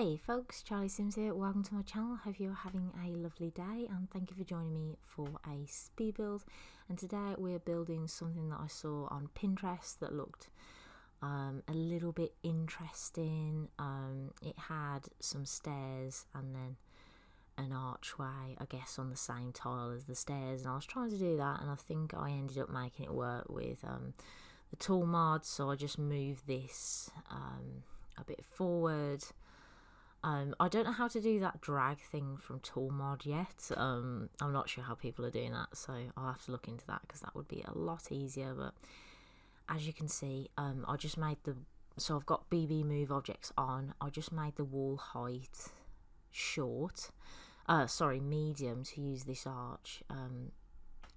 Hey folks, Charlie Sims here. Welcome to my channel. Hope you're having a lovely day and thank you for joining me for a speed build. And today we're building something that I saw on Pinterest that looked a little bit interesting. It had some stairs and then an archway, I guess, on the same tile as the stairs, and I was trying to do that and I think I ended up making it work with the tool mod. So I just moved this a bit forward. I don't know how to do that drag thing from tool mod yet. I'm not sure how people are doing that, so I'll have to look into that because that would be a lot easier. But as you can see, I just made so I've got BB move objects on. I just made the wall height medium to use this arch.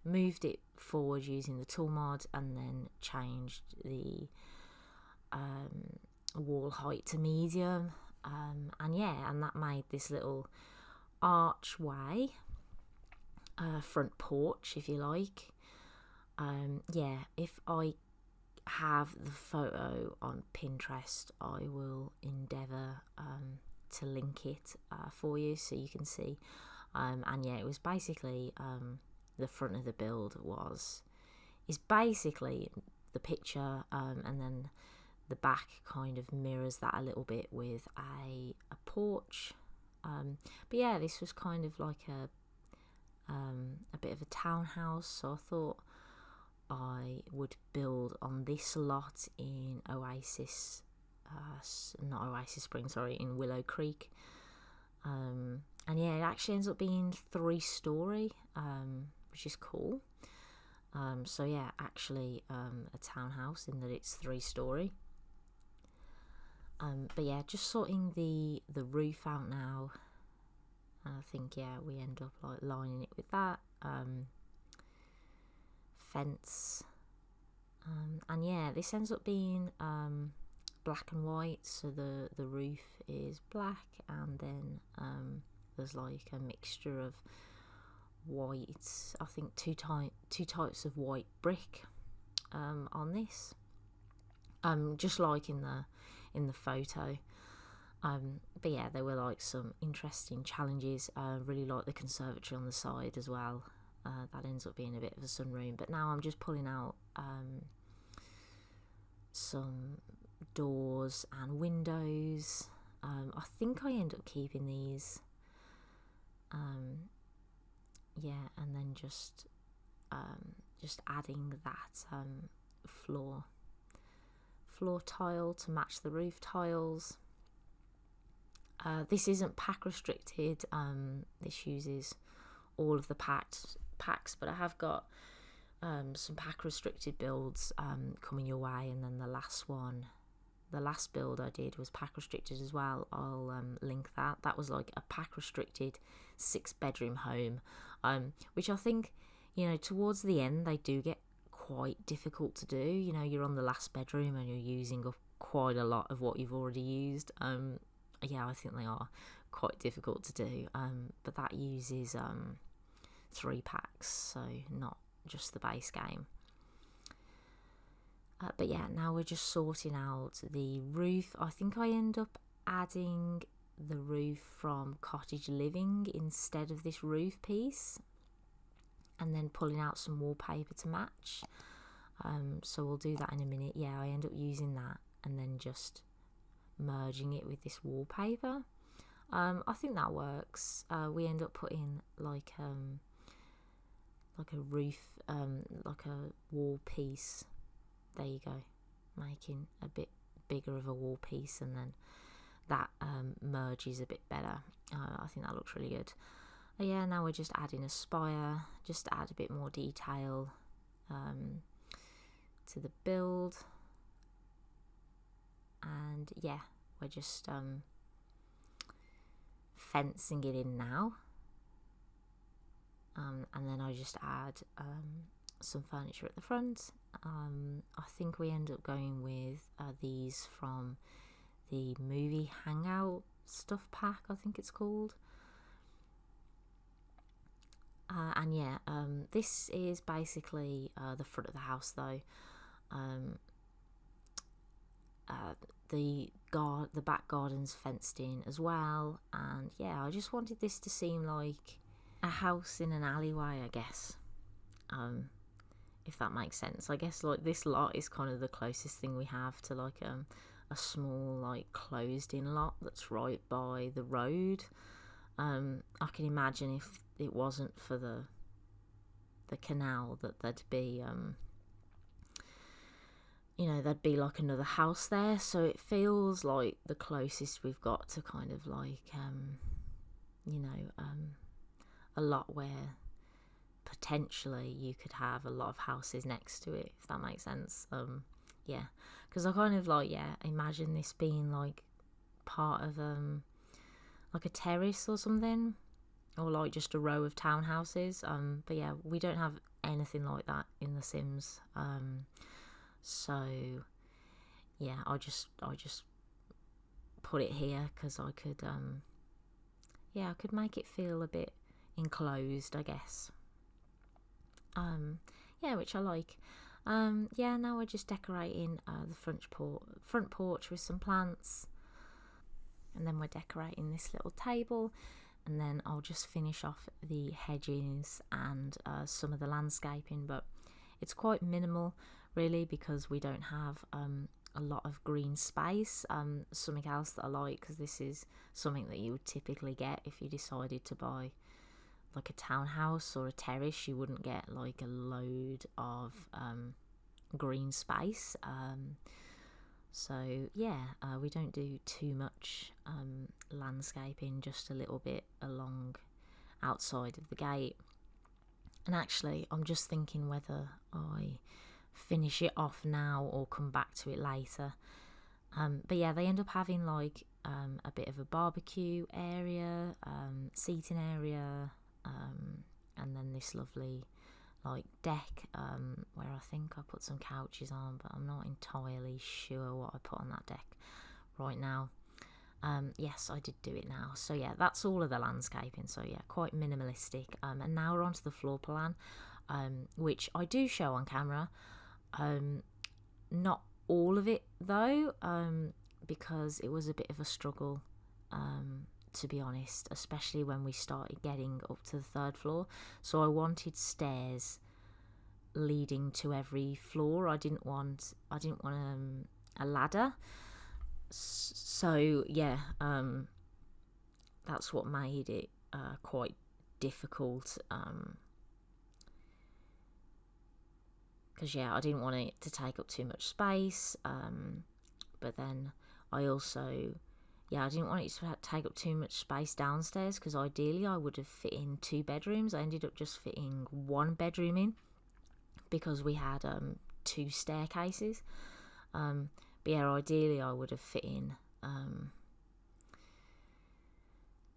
Moved it forward using the tool mod and then changed the wall height to medium. And that made this little archway, front porch if you like. If I have the photo on Pinterest, I will endeavour to link it for you so you can see. It was basically the front of the build is basically the picture, and then the back kind of mirrors that a little bit with a porch. But yeah, this was kind of like a bit of a townhouse, so I thought I would build on this lot in in Willow Creek. It actually ends up being 3-story, which is cool. A townhouse in that it's 3-story. Just sorting the roof out now. And I think we end up like lining it with that fence. This ends up being black and white, so the roof is black, and then there's like a mixture of white, I think two types of white brick on this, just like in the photo. There were like some interesting challenges. Really like the conservatory on the side as well. That ends up being a bit of a sunroom, but now I'm just pulling out some doors and windows. I think I end up keeping these, and then just adding that floor tile to match the roof tiles. This isn't pack restricted. This uses all of the packs, but I have got some pack restricted builds coming your way, and then the last build I did was pack restricted as well. I'll link that. That was like a pack restricted 6-bedroom home, which I think, towards the end they do get quite difficult to do. You're on the last bedroom and you're using up quite a lot of what you've already used. I think they are quite difficult to do, but that uses 3 packs, so not just the base game. Now we're just sorting out the roof. I think I end up adding the roof from Cottage Living instead of this roof piece, and then pulling out some wallpaper to match. So we'll do that in a minute. I end up using that and then just merging it with this wallpaper. I think that works. We end up putting like a roof, like a wall piece. There you go, making a bit bigger of a wall piece, and then that merges a bit better. I think that looks really good. Now we're just adding a spire, just to add a bit more detail to the build. And we're just fencing it in now. And then I just add some furniture at the front. I think we end up going with these from the movie hangout stuff pack, I think it's called. This is basically the front of the house though. the back garden's fenced in as well, and yeah, I just wanted this to seem like a house in an alleyway, I guess, if that makes sense. I guess like this lot is kind of the closest thing we have to like a small like closed in lot that's right by the road. I can imagine if it wasn't for the canal that there'd be there'd be like another house there, so it feels like the closest we've got to kind of like a lot where potentially you could have a lot of houses next to it, if that makes sense. Yeah, because I kind of like imagine this being like part of like a terrace or something, or like just a row of townhouses. But yeah, we don't have anything like that in The Sims. So yeah, I just put it here because I could I could make it feel a bit enclosed, I guess. Which I like. Now we're just decorating the front porch with some plants, and then we're decorating this little table, and then I'll just finish off the hedges and some of the landscaping, but it's quite minimal really because we don't have a lot of green space. Something else that I like, because this is something that you would typically get if you decided to buy like a townhouse or a terrace. You wouldn't get like a load of green space. We don't do too much landscaping, just a little bit along outside of the gate. And actually, I'm just thinking whether I finish it off now or come back to it later. But yeah, they end up having like a bit of a barbecue area, seating area, and then this lovely like deck where I think I put some couches on, but I'm not entirely sure what I put on that deck right now. Yes, I did do it now. So yeah, that's all of the landscaping. So yeah, quite minimalistic. And now we're onto the floor plan, which I do show on camera. Not all of it though, because it was a bit of a struggle, to be honest, especially when we started getting up to the third floor. So I wanted stairs leading to every floor. I didn't want a ladder. So yeah, that's what made it quite difficult. Because I didn't want it to take up too much space. But then I also, I didn't want it to take up too much space downstairs, because ideally I would have fit in 2 bedrooms. I ended up just fitting 1 bedroom in because we had 2 staircases. But yeah, ideally I would have fit in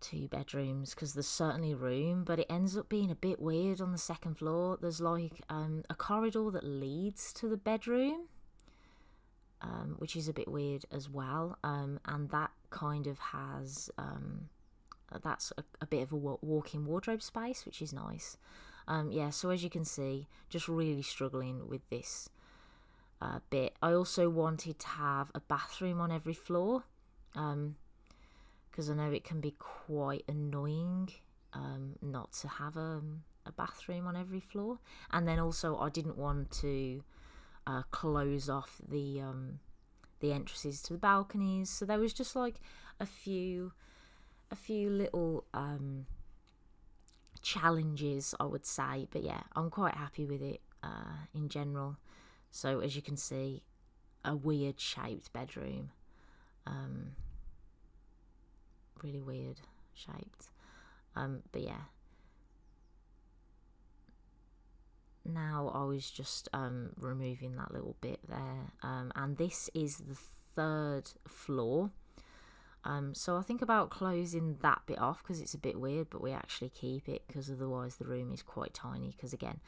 2 bedrooms, because there's certainly room, but it ends up being a bit weird on the second floor. There's like a corridor that leads to the bedroom, which is a bit weird as well, and that kind of has that's a bit of a walk-in wardrobe space, which is nice. So as you can see, just really struggling with this bit. I also wanted to have a bathroom on every floor, because I know it can be quite annoying not to have a bathroom on every floor. And then also I didn't want to close off the entrances to the balconies, so there was just like a few little challenges, I would say. But yeah, I'm quite happy with it in general. So as you can see, a weird shaped bedroom, really weird shaped. But yeah, now I was just removing that little bit there, and this is the 3rd floor. So I think about closing that bit off because it's a bit weird, but we actually keep it because otherwise the room is quite tiny, because again,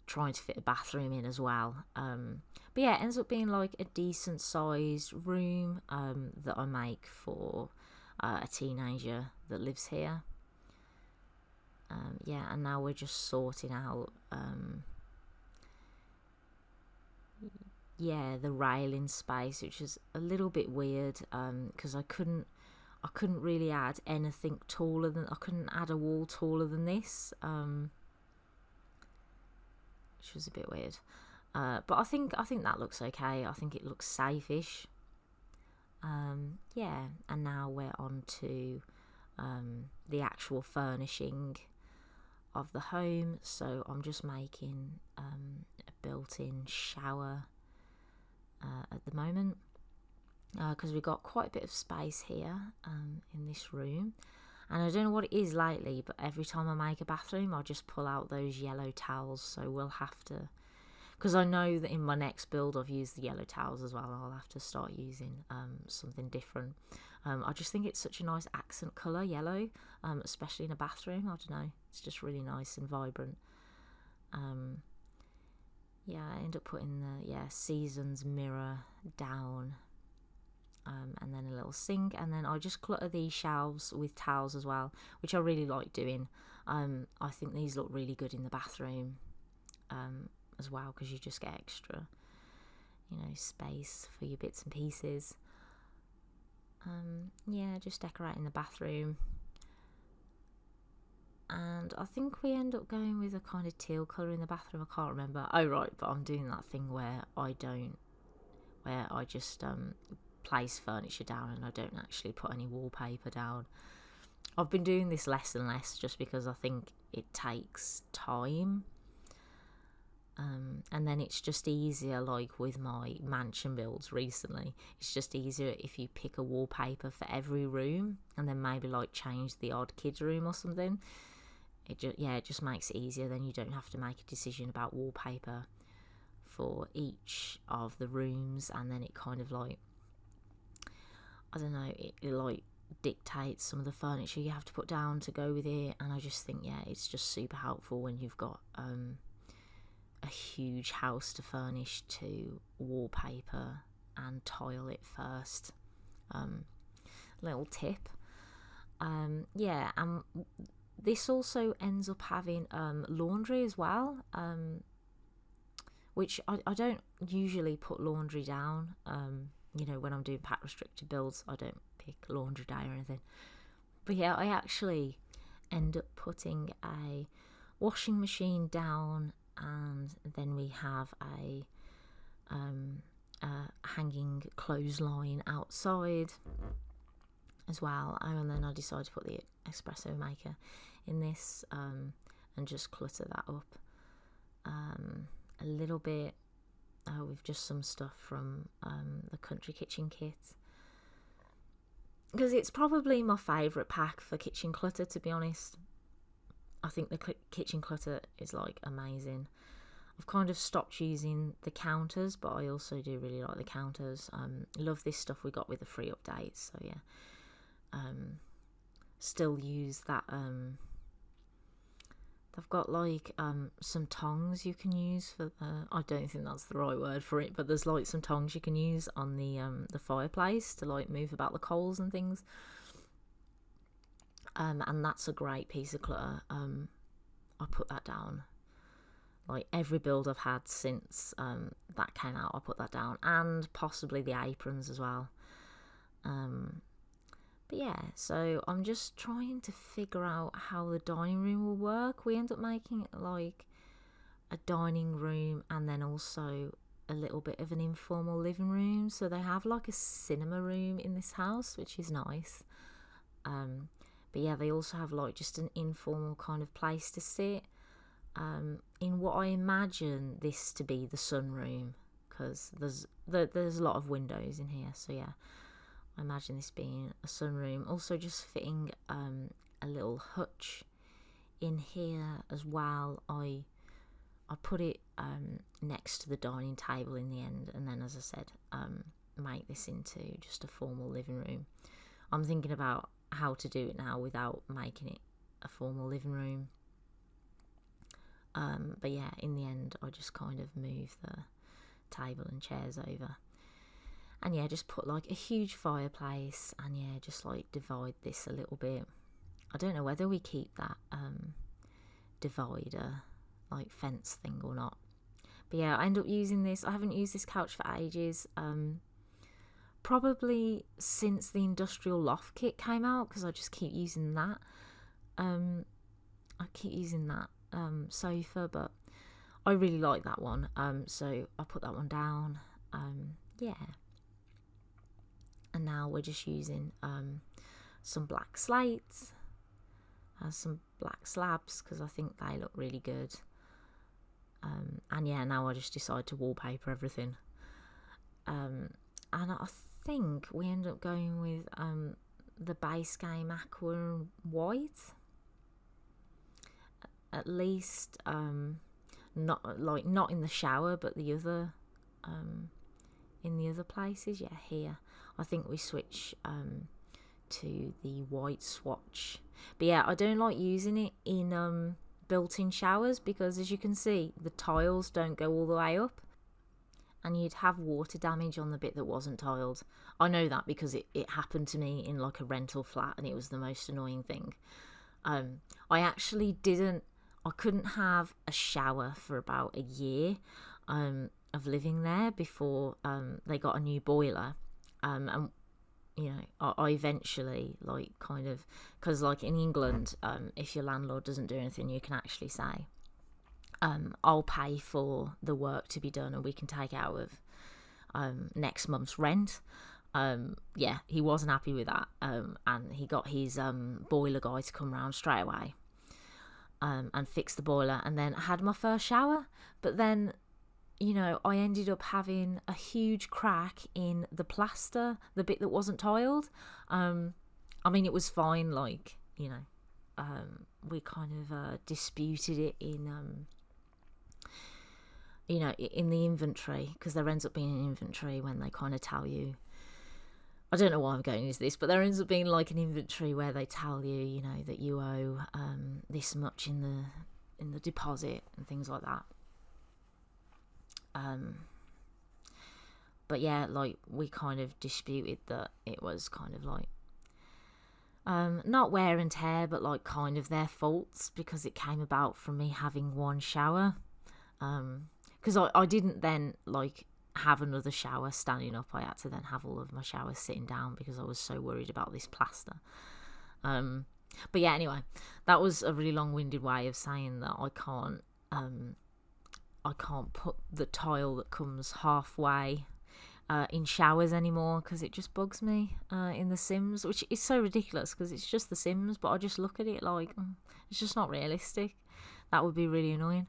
trying to fit a bathroom in as well. But yeah, it ends up being like a decent sized room that I make for a teenager that lives here. And now we're just sorting out yeah, the railing space, which is a little bit weird, because I couldn't really add anything taller than, I couldn't add a wall taller than this, which was a bit weird. But I think that looks okay. I think it looks safe-ish. Yeah, and now we're on to the actual furnishing of the home. So I'm just making a built-in shower at the moment, because we've got quite a bit of space here in this room. And I don't know what it is lately, but every time I make a bathroom, I just pull out those yellow towels. So we'll have to, because I know that in my next build I've used the yellow towels as well. I'll have to start using something different. I just think it's such a nice accent colour, yellow, especially in a bathroom. I don't know, it's just really nice and vibrant. Yeah, I end up putting the Seasons mirror down, and then a little sink, and then I just clutter these shelves with towels as well, which I really like doing. I think these look really good in the bathroom as well, because you just get extra, space for your bits and pieces. Yeah, just decorating the bathroom. And I think we end up going with a kind of teal colour in the bathroom. I can't remember. Oh right, but I'm doing that thing where I just place furniture down and I don't actually put any wallpaper down. I've been doing this less and less just because I think it takes time. And then it's just easier, like with my mansion builds recently, it's just easier if you pick a wallpaper for every room and then maybe like change the odd kids room or something. It just makes it easier. Then you don't have to make a decision about wallpaper for each of the rooms, and then it kind of like, I don't know, it like dictates some of the furniture you have to put down to go with it. And I just think, it's just super helpful when you've got a huge house to furnish to wallpaper and tile it first. Little tip. This also ends up having laundry as well, which I don't usually put laundry down. When I'm doing pack restricted builds, I don't pick laundry day or anything. But yeah, I actually end up putting a washing machine down, and then we have a hanging clothesline outside as well. And then I decided to put the espresso maker in this, and just clutter that up a little bit with just some stuff from the country kitchen kit, because it's probably my favourite pack for kitchen clutter, to be honest. I think the kitchen clutter is like amazing. I've kind of stopped using the counters, but I also do really like the counters. Love this stuff we got with the free updates, so yeah. Still use that. They've got like some tongs you can use for I don't think that's the right word for it, but there's like some tongs you can use on the fireplace to like move about the coals and things. And that's a great piece of clutter. I put that down. Like every build I've had since that came out, I put that down, and possibly the aprons as well. But yeah, so I'm just trying to figure out how the dining room will work. We end up making it like a dining room and then also a little bit of an informal living room. So they have like a cinema room in this house, which is nice. But yeah, they also have like just an informal kind of place to sit, in what I imagine this to be the sunroom, because there's a lot of windows in here. So yeah, I imagine this being a sunroom. Also just fitting a little hutch in here as well. I put it next to the dining table in the end, and then, as I said, make this into just a formal living room. I'm thinking about how to do it now without making it a formal living room. But yeah, in the end, I just kind of move the table and chairs over. And yeah, just put like a huge fireplace, and yeah, just like divide this a little bit. I don't know whether we keep that divider, like fence thing or not. But yeah, I end up using this. I haven't used this couch for ages. Probably since the industrial loft kit came out, because I just keep using that. I keep using that sofa, but I really like that one. So I put that one down. Yeah. And now we're just using some black slates, some black slabs, because I think they look really good. And yeah, now I just decide to wallpaper everything. And I think we end up going with the base game aqua and white. At least not in the shower, but the other in the other places. Yeah, here I think we switch to the white swatch. But yeah, I don't like using it in built-in showers, because as you can see, the tiles don't go all the way up, and you'd have water damage on the bit that wasn't tiled. I know that because it happened to me in like a rental flat, and it was the most annoying thing. I couldn't have a shower for about a year of living there before they got a new boiler. And you know, I eventually, like, kind of, because like in England, if your landlord doesn't do anything, you can actually say, I'll pay for the work to be done and we can take it out of next month's rent. Yeah, he wasn't happy with that, and he got his boiler guy to come round straight away and fix the boiler, and then I had my first shower. But then, you know, I ended up having a huge crack in the plaster, the bit that wasn't tiled. I mean, it was fine, like, you know, we kind of disputed it in you know, in the inventory, because there ends up being an inventory when they kind of tell you, I don't know why I'm going into this, but there ends up being like an inventory where they tell you, you know, that you owe this much in the deposit and things like that. But yeah, like, we kind of disputed that it was kind of like not wear and tear, but like kind of their faults, because it came about from me having one shower. Because I didn't then like have another shower standing up. I had to then have all of my showers sitting down because I was so worried about this plaster. But yeah, anyway, that was a really long-winded way of saying that I can't put the tile that comes halfway in showers anymore, because it just bugs me in The Sims, which is so ridiculous because it's just The Sims, but I just look at it like it's just not realistic. That would be really annoying.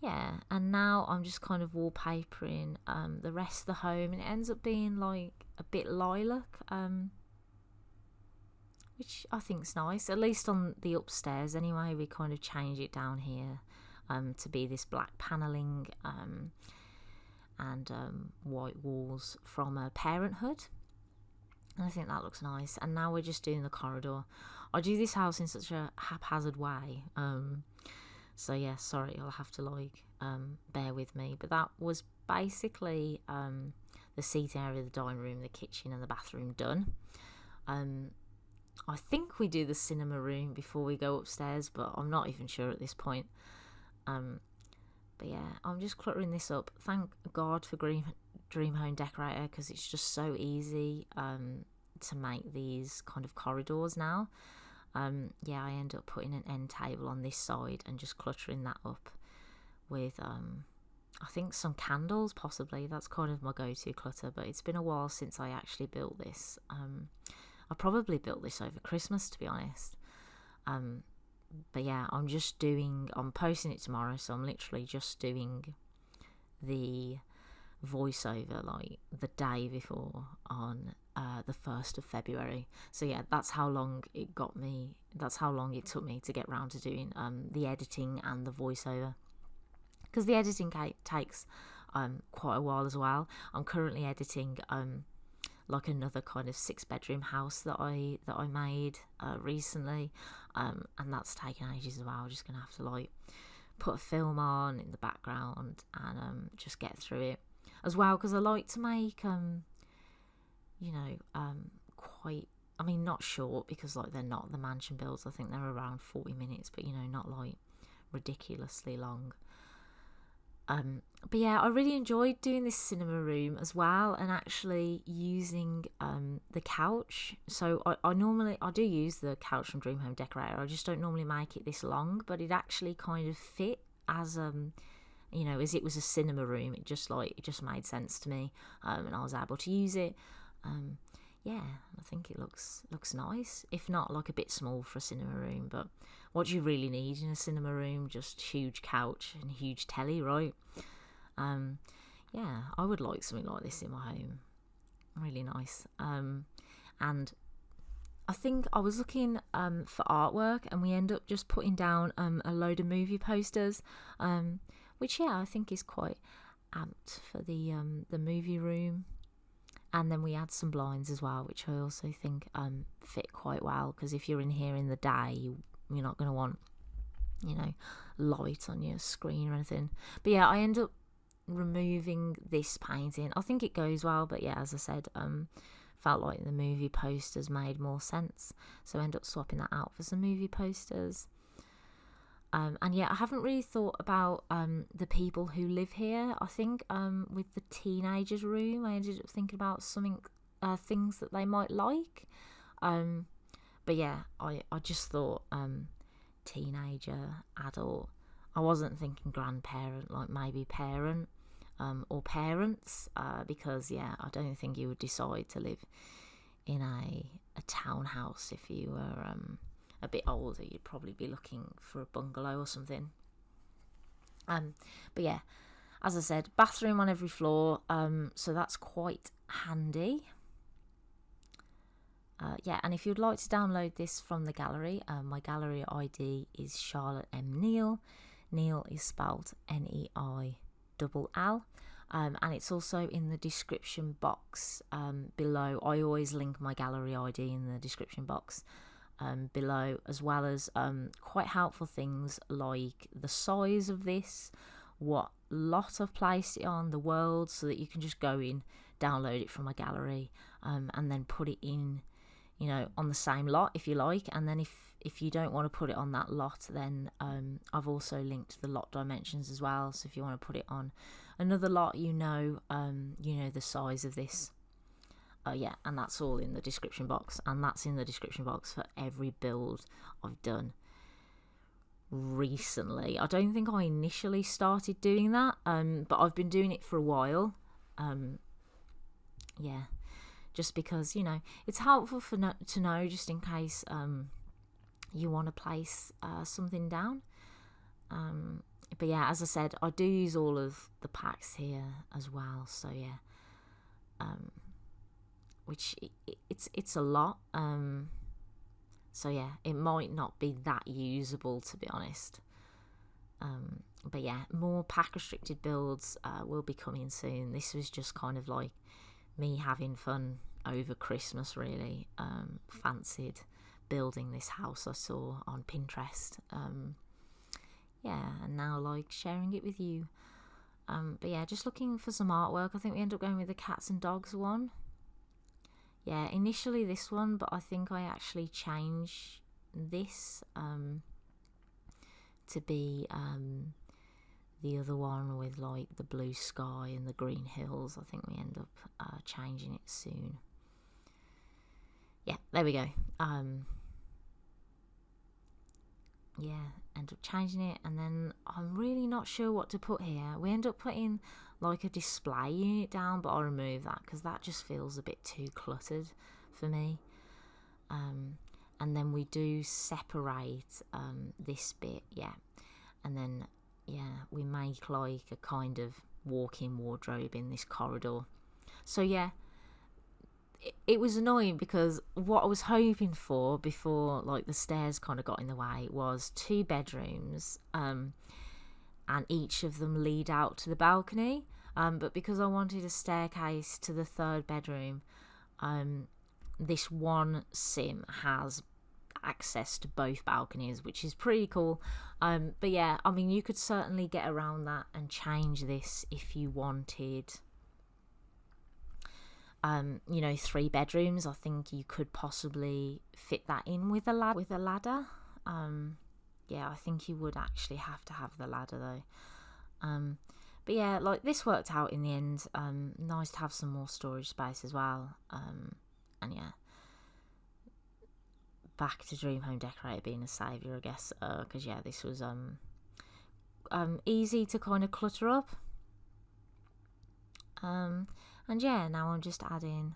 Yeah, and now I'm just kind of wallpapering the rest of the home, and it ends up being like a bit lilac, which I think's nice. At least on the upstairs anyway, we kind of change it down here to be this black panelling and white walls from Parenthood, and I think that looks nice. And now we're just doing the corridor. I do this house in such a haphazard way, so yeah, sorry, you'll have to like bear with me. But that was basically the seating area, the dining room, the kitchen and the bathroom done. I think we do the cinema room before we go upstairs, but I'm not even sure at this point. But yeah, I'm just cluttering this up. Thank God for Dream Home Decorator, because it's just so easy to make these kind of corridors now. Yeah, I end up putting an end table on this side and just cluttering that up with I think some candles possibly. That's kind of my go-to clutter, but it's been a while since I actually built this. I probably built this over Christmas, to be honest. But yeah, I'm posting it tomorrow, so I'm literally just doing the voiceover like the day before on the 1st of February. So yeah, that's how long it took me to get round to doing the editing and the voiceover, because the editing takes quite a while as well. I'm currently editing like another kind of 6-bedroom house that I made recently, and that's taken ages as well. I'm just gonna have to like put a film on in the background and just get through it as well, because I like to make quite, I mean, not short, because like they're not the mansion builds. I think they're around 40 minutes, but you know, not like ridiculously long. But yeah, I really enjoyed doing this cinema room as well, and actually using the couch. So I do use the couch from Dream Home Decorator. I just don't normally make it this long, but it actually kind of fit as as it was a cinema room. It just made sense to me, and I was able to use it. Yeah, I think it looks nice. If not, like a bit small for a cinema room, but what do you really need in a cinema room? Just huge couch and huge telly, right? Yeah, I would like something like this in my home. Really nice. And I think I was looking for artwork, and we end up just putting down a load of movie posters, which I think is quite apt for the movie room. And then we add some blinds as well, which I also think fit quite well, because if you're in here in the day, you're not going to want, light on your screen or anything. But yeah, I end up removing this painting. I think it goes well, but yeah, as I said, felt like the movie posters made more sense, so I end up swapping that out for some movie posters. And yeah, I haven't really thought about the people who live here. I think with the teenagers' room, I ended up thinking about things that they might like. But yeah, I just thought teenager, adult. I wasn't thinking grandparent, like maybe parent or parents, because yeah, I don't think you would decide to live in a townhouse if you were a bit older. You'd probably be looking for a bungalow or something. But yeah, as I said, bathroom on every floor, so that's quite handy. Yeah, and if you'd like to download this from the gallery, my gallery ID is charlottemneill. Neil is spelled Neill, and it's also in the description box below. I always link my gallery ID in the description box below, as well as quite helpful things like the size of this, what lot I've placed it on, the world, so that you can just go in, download it from my gallery, and then put it in, on the same lot if you like. And then if you don't want to put it on that lot, then I've also linked the lot dimensions as well. So if you want to put it on another lot, the size of this. Yeah, and that's all in the description box, and that's in the description box for every build I've done recently. I don't think I initially started doing that, but I've been doing it for a while. Yeah, just because it's helpful to know, just in case you want to place something down. But yeah, as I said, I do use all of the packs here as well, so yeah, which it's a lot, so yeah, it might not be that usable, to be honest. But yeah, more pack restricted builds will be coming soon. This was just kind of like me having fun over Christmas, really. Fancied building this house I saw on Pinterest, yeah, and now like sharing it with you. But yeah, just looking for some artwork. I think we end up going with the cats and dogs one. Yeah, initially this one, but I think I actually changed this to be the other one with like the blue sky and the green hills. I think we end up changing it soon. Yeah, there we go. Yeah, end up changing it, and then I'm really not sure what to put here. We end up putting like a display unit down, but I'll remove that because that just feels a bit too cluttered for me. And then we do separate this bit, yeah, and then yeah, we make like a kind of walk-in wardrobe in this corridor. So yeah, it was annoying because what I was hoping for before like the stairs kind of got in the way was 2 bedrooms, and each of them lead out to the balcony, but because I wanted a staircase to the 3rd bedroom, this one sim has access to both balconies, which is pretty cool. But yeah, I mean, you could certainly get around that and change this if you wanted 3 bedrooms. I think you could possibly fit that in with a ladder. Yeah, I think you would actually have to have the ladder though. But yeah, like this worked out in the end. Nice to have some more storage space as well. And yeah, back to Dream Home Decorator being a saviour, I guess. Because yeah, this was easy to kind of clutter up. And yeah, now I'm just adding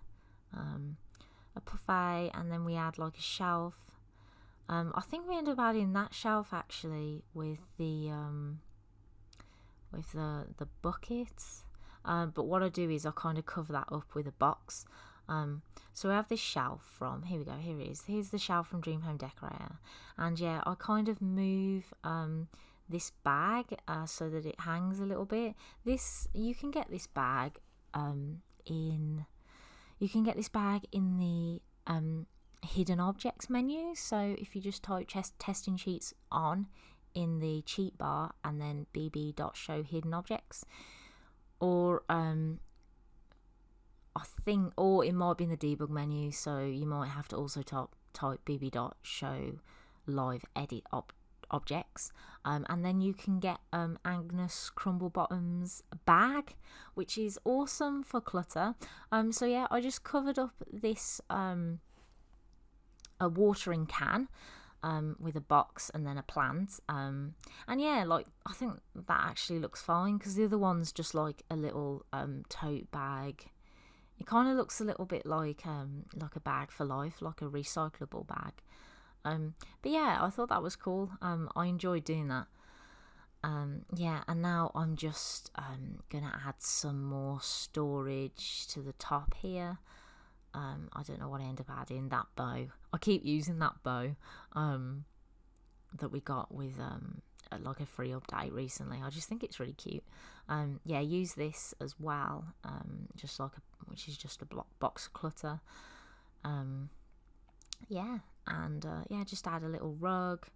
a buffet, and then we add like a shelf. I think we end up adding that shelf actually with the buckets. But what I do is I kind of cover that up with a box. So we have this shelf from, here we go, here it is. Here's the shelf from Dream Home Decorator. And yeah, I kind of move this bag so that it hangs a little bit. You can get this bag in the hidden objects menu. So if you just type testing sheets on in the cheat bar and then bb.show hidden objects, or or it might be in the debug menu, so you might have to also type bb.show live edit objects, and then you can get Agnes Crumblebottom's bag, which is awesome for clutter. So yeah, I just covered up this a watering can with a box and then a plant, and yeah, like I think that actually looks fine, because the other one's just like a little tote bag. It kind of looks a little bit like a bag for life, like a recyclable bag. But yeah, I thought that was cool. I enjoyed doing that. Yeah, and now I'm just gonna add some more storage to the top here. I don't know what I end up adding. That bow. I keep using that bow that we got with like a free update recently. I just think it's really cute. Yeah, use this as well. Just like which is just a box of clutter. Yeah, and yeah, just add a little rug.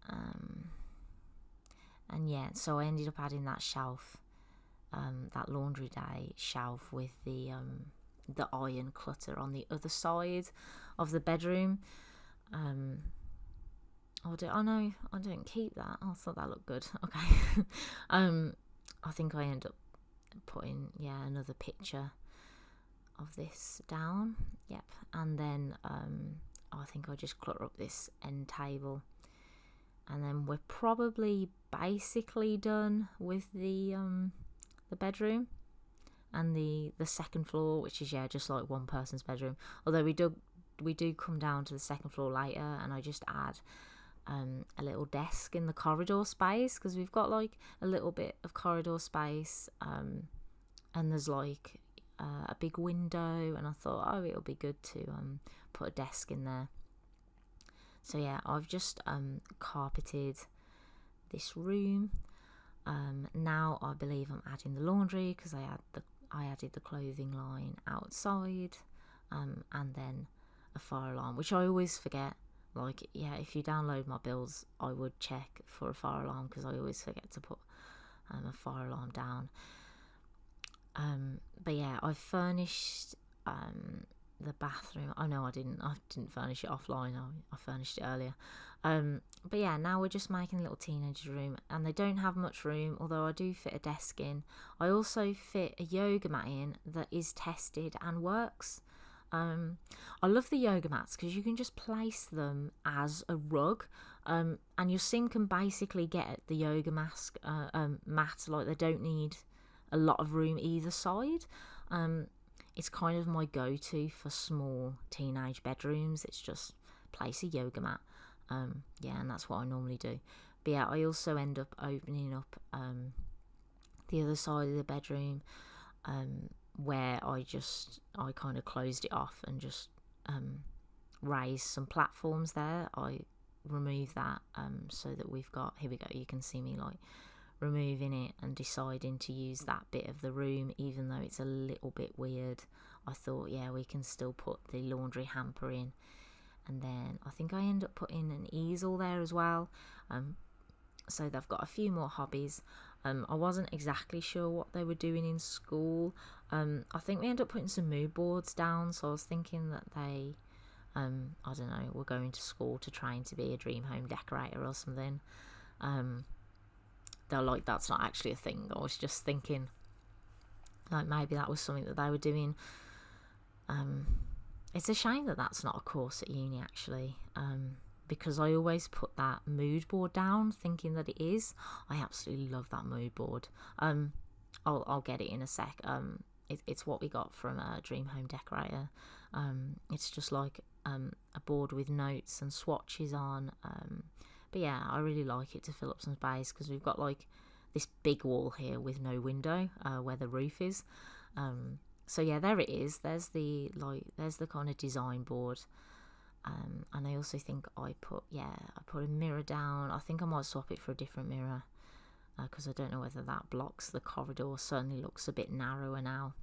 And yeah, so I ended up adding that shelf, that laundry day shelf with the iron clutter on the other side of the bedroom. I don't keep that. I thought that looked good. Okay. I think I end up putting another picture of this down. Yep. And then I think I just clutter up this end table, and then we're probably basically done with the bedroom and the second floor, which is just like one person's bedroom. Although we do come down to the second floor later, and I just add a little desk in the corridor space, because we've got like a little bit of corridor space, and there's like a big window, and I thought, it'll be good to put a desk in there. So yeah, I've just carpeted this room. Now I believe I'm adding the laundry, because I added the clothing line outside, and then a fire alarm, which I always forget. Like, yeah, if you download my builds, I would check for a fire alarm, because I always forget to put a fire alarm down. But yeah, I furnished the bathroom. Oh no, I didn't furnish it offline. I furnished it earlier. But yeah, now we're just making a little teenager room, and they don't have much room, although I do fit a desk in. I also fit a yoga mat in that is tested and works. I love the yoga mats because you can just place them as a rug, and your sim can basically get at the yoga mat. Like, they don't need a lot of room either side. It's kind of my go-to for small teenage bedrooms. It's just place a yoga mat. Yeah, and that's what I normally do. But yeah, I also end up opening up the other side of the bedroom, where I kind of closed it off and just raised some platforms there. I removed that so that we've got, here we go, you can see me like removing it and deciding to use that bit of the room, even though it's a little bit weird. I thought, yeah, we can still put the laundry hamper in. And then I think I end up putting an easel there as well. So they've got a few more hobbies. I wasn't exactly sure what they were doing in school. I think we ended up putting some mood boards down, so I was thinking that they, I don't know, were going to school to train to be a dream home decorator or something. like, that's not actually a thing. I was just thinking, like, maybe that was something that they were doing. It's a shame that that's not a course at uni, actually, because I always put that mood board down thinking that it is. I absolutely love that mood board. I'll get it in a sec. It's what we got from a Dream Home Decorator. It's just like a board with notes and swatches on. But yeah, I really like it to fill up some space, because we've got like this big wall here with no window where the roof is. So yeah, there it is. There's the kind of design board. And I also think I put a mirror down. I think I might swap it for a different mirror, because I don't know whether that blocks the corridor. Certainly looks a bit narrower now.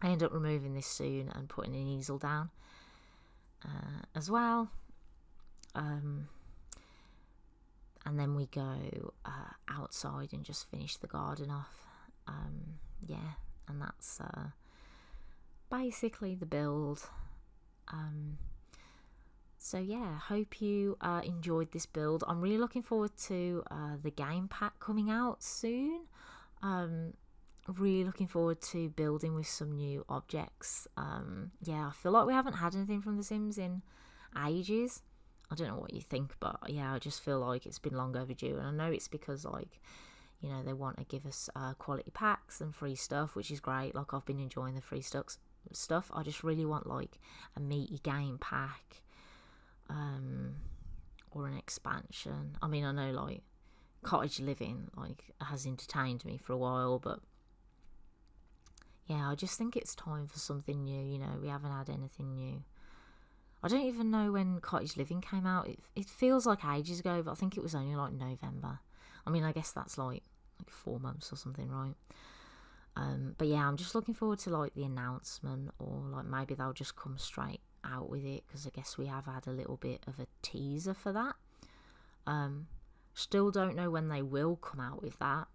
I end up removing this soon and putting an easel down as well. And then we go outside and just finish the garden off. And that's basically the build. So yeah, hope you enjoyed this build. I'm really looking forward to the game pack coming out soon. Really looking forward to building with some new objects. I feel like we haven't had anything from The Sims in ages. I don't know what you think, but yeah, I just feel like it's been long overdue. And I know it's because, like, you know, they want to give us quality packs and free stuff, which is great. Like, I've been enjoying the free stuff. I just really want like a meaty game pack, or an expansion. I mean, I know like cottage living like has entertained me for a while, but yeah, I just think it's time for something new. You know, we haven't had anything new. I don't even know when cottage living came out. It feels like ages ago, but I think it was only like November. I mean, I guess that's like 4 months or something, right? But yeah, I'm just looking forward to like the announcement, or like maybe they'll just come straight out with it, because I guess we have had a little bit of a teaser for that. Still don't know when they will come out with that.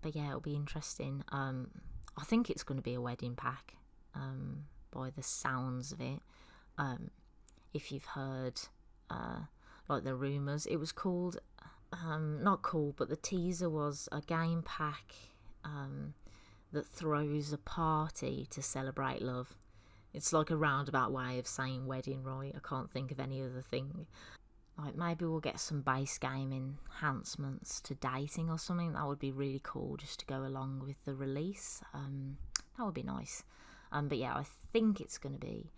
But yeah, it'll be interesting. I think it's going to be a wedding pack, by the sounds of it. If you've heard like the rumours, it was called not called, but the teaser was a game pack that throws a party to celebrate love. It's like a roundabout way of saying wedding, right? I can't think of any other thing. Like, maybe we'll get some base game enhancements to dating or something. That would be really cool, just to go along with the release. That would be nice. But yeah, I think it's going to be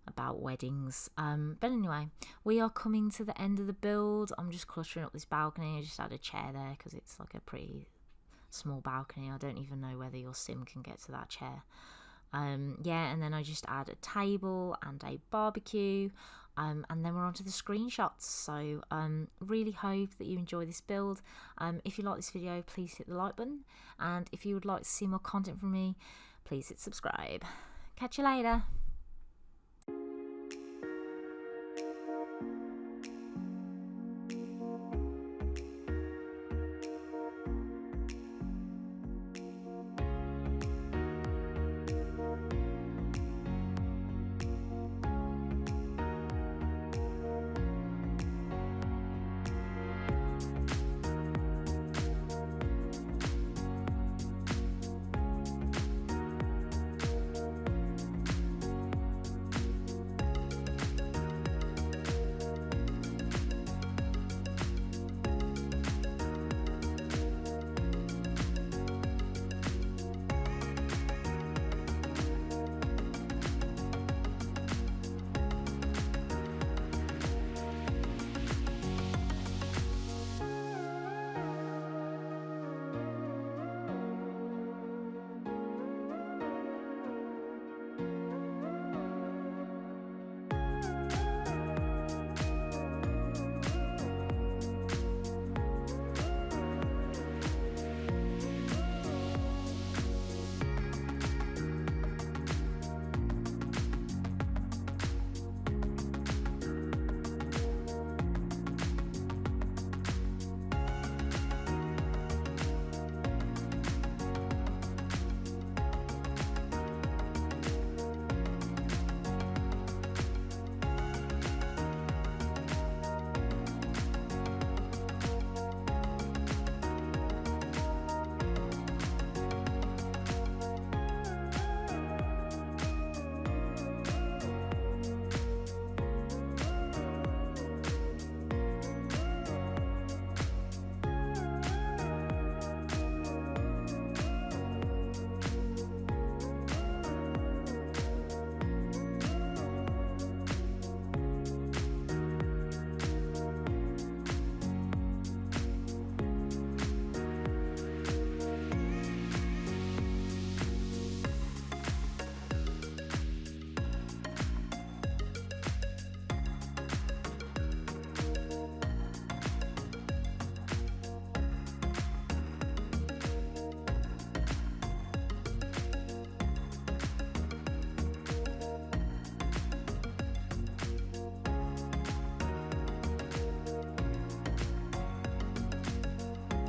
about weddings. But anyway, we are coming to the end of the build. I'm just cluttering up this balcony. I just had a chair there because it's like a pretty small balcony. I don't even know whether your sim can get to that chair. Yeah, and then I just add a table and a barbecue. And then we're on to the screenshots. So really hope that you enjoy this build. If you like this video, please hit the like button. And if you would like to see more content from me, please hit subscribe. Catch you later.